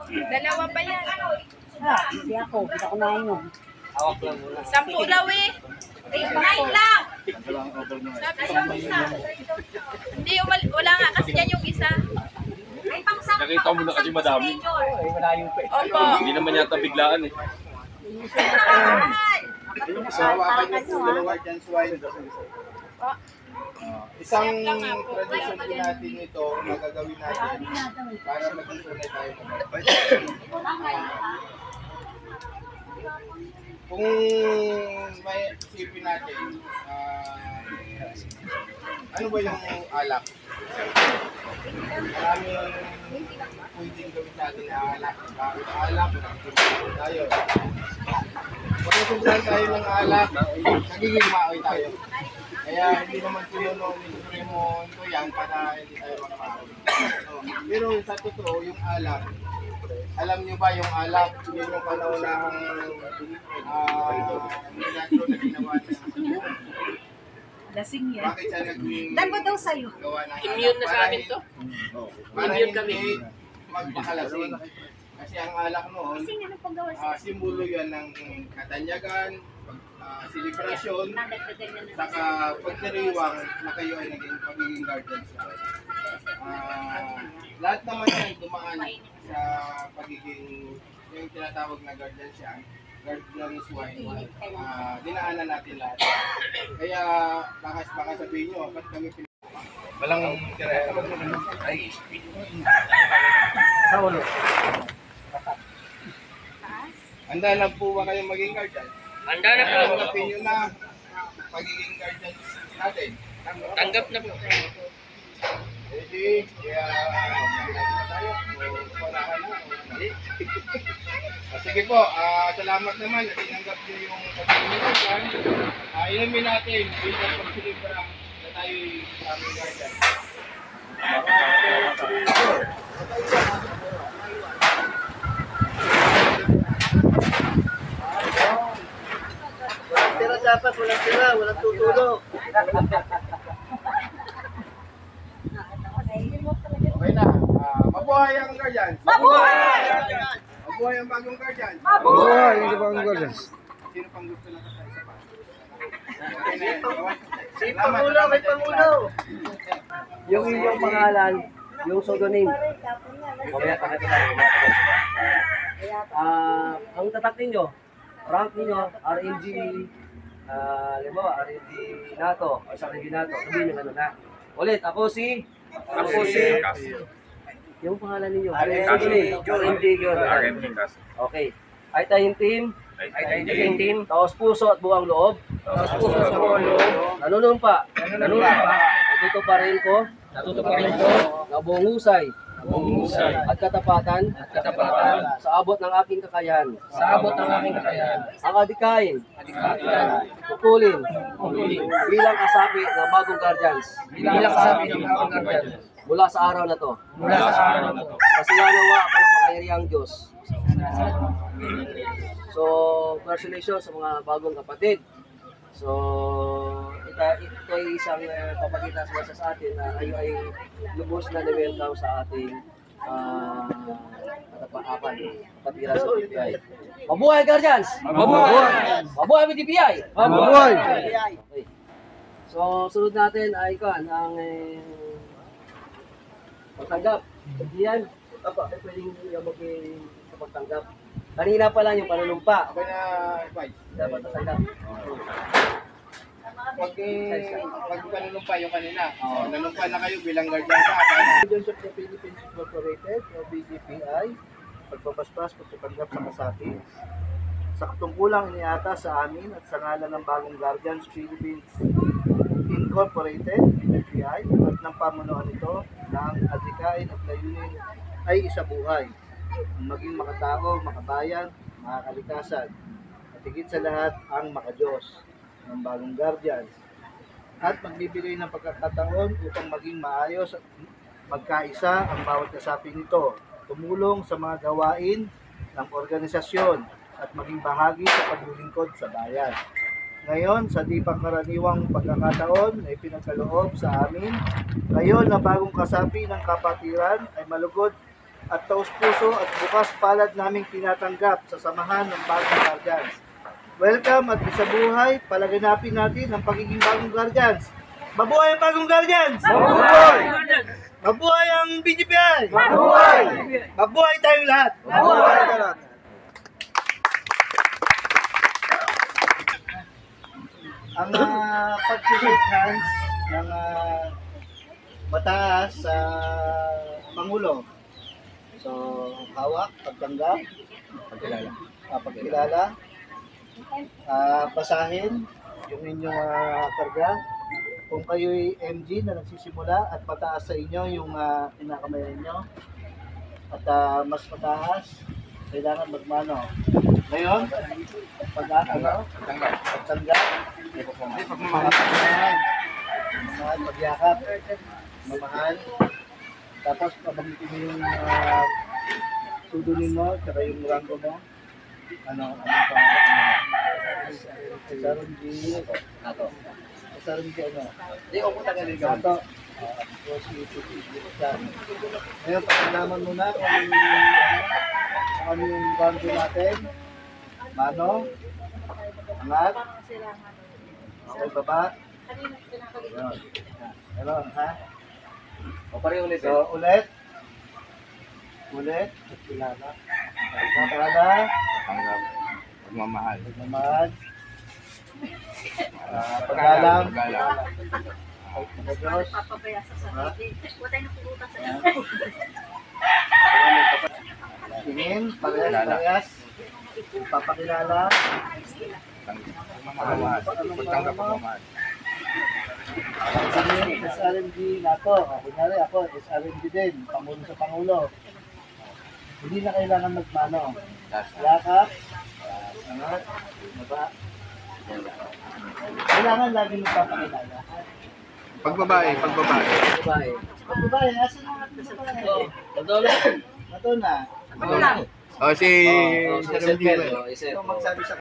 Dalawa pa yan. Hindi ako. Hindi ako nainom. Hawak lang muna. 10 daw eh. 9 lang. Sabi sa isa. Hindi, wala nga kasi yan yung isa. Nakita mo na kasi madami. Ay, malayo pa eh. Opo. Hindi naman yata biglaan eh. Hawakan niyo po dalawa dyan, swine. Isang tradisyon po natin ito, magagawin natin para maging tunay tayo. Kung may isipin natin, ano ba yung alak? Maraming pwedeng gawin natin na alak. Alak, tayo. Pag nasubukan tayo ng alak, nagiging maoy tayo. Kaya hindi naman tinunong ni Supremo ito yan para hindi tayo magmaoy. Pero sa totoo, yung alak, alam niyo ba yung alak, yun yung panahonahang milagro na ginawa niya. Lasing yan. Bakit siya naging Dalawa daw sa'yo. gawa ng alak? Immune na sa amin to. Para Immune kami. hindi magpakalasing. Kasi ang alak noon, simbolo yan ng katanyagan, selebrasyon, saka pagdiriwang na kayo ay naging pagiging guardians. Lahat naman yan dumaan sa pagiging yung tinatawag na guardians yan, guardians wine. Dinaanan natin lahat. Kaya baka sabihin nyo, ba't kami walang tira ay sa ulo. Handa na po ba kayong maging guardian? Handa na po. Tanggapin nyo na pagiging guardian natin. Tanggap na po. Ready? Kaya tayo. Paunahan na. Sige po, salamat naman na tinanggap nyo yung pagiging guardian. Inumin natin bilang pagsilibra na tayo'y aming guardian. Walang tira dapat, walang tira, walang tutulog. Okay na. Mabuhay ang guardian. Mabuhay! Mabuhay ang bagong guardian. Mabuhay! Hindi ba ang guardians? Sino pang gusto na isa pa? Okay na yan. Si Pangulo, may Pangulo. Yung inyong pangalan, yung pseudonym. Mamaya pakita tayo. Ang tatak ninyo, rank ninyo, RNG, halimbawa, RNG NATO, o sa RNG NATO, sabihin nyo ano na. Ulit, ako si, yung pangalan ninyo, RNG, okay. Ay tayong team, taos puso at buwang loob, nanunumpa, natutuparin ko, na buong husay, at katapatan, sa abot ng aking kakayahan, ang adikain, pupulin, bilang kasapi ng bagong guardians, mula sa araw na to, kasi nawa ako ng pakairihang Diyos. So, congratulations sa mga bagong kapatid. So, ito ay isang papakita sa atin na kayo ay lubos na na-welcome sa ating kapatiran sa BPI. Mabuhay, Guardians! Mabuhay! Mabuhay, BPI! Mabuhay! Okay. So, sunod natin ay ang pagtanggap. Diyan, pwedeng magpagtanggap. Kanina pa lang yung panunumpa. Okay na, Vice. Dapat tatanggap. Pag nanumpa yung kanina. Nanumpa na kayo bilang guardian sa akin. Guardians of the Philippines Incorporated o BGPI, pagpapaspas, pagpapanggap sa kasapi. Sa katungkulang iniata sa amin at sa ngalan ng bagong Guardians Philippines Incorporated, BGPI, at ng pamunuan nito na ang adhikain at layunin ay isabuhay, maging makatao, makabayan, makakalikasan, at higit sa lahat ang makadiyos ng bagong Guardians, at magbibigay ng pagkakataon upang maging maayos at magkaisa ang bawat kasapi nito, tumulong sa mga gawain ng organisasyon at maging bahagi sa paglilingkod sa bayan. Ngayon, sa di pangkaraniwang pagkakataon na ipinagkaloob sa amin, ngayon na bagong kasapi ng kapatiran ay malugod at taus-puso at bukas palad naming tinatanggap sa samahan ng bagong Guardians. Welcome at sa buhay, palaganapin natin ang pagiging bagong Guardians. Mabuhay ang bagong Guardians! Mabuhay! Mabuhay ang BGPI! Mabuhay! Mabuhay tayong lahat! Mabuhay tayong lahat! Ang pag-shake hands ng mataas sa Pangulo. So, hawak, pagtanggap, pagkilala, basahin yung inyong karga. Kung kayo'y MG na nagsisimula at mataas sa inyo yung pinakamayan nyo at mas mataas, kailangan magmano. Ngayon, pagtanggap, pagmamahal, pagyakap, mamahal, tapos pabanggitin mo yung sudunin mo, tsaka yung rango mo. Ano SRMG, SRMG ano? Hindi, ako tagalin ka. Sato. Ngayon, pagkalaman mo na kung ano yung rango natin. Mano, angat, okay, baba. Meron, ha? O, pareho ulit. So, ulit. Kilala. Kilala. Pagmamahal. Pagmamahal. Paggalang. Pagdiyos. Tingin, parehas. Papakilala. Pagmamahal. Pagtanggap pagmamahal. Tingin, SRMG nato. Kunyari ako, SRMG din. Pangulo sa Pangulo. Hindi na kailangan magmano. Yakap. Sangat. Baba. Kailangan lagi magpapakilala. Pagbabae. Babae. Pagbabae, nasa na natin sa babae? Totoo. Nato na. O si Isa Sir Pedro. Isa Ito magsabi sa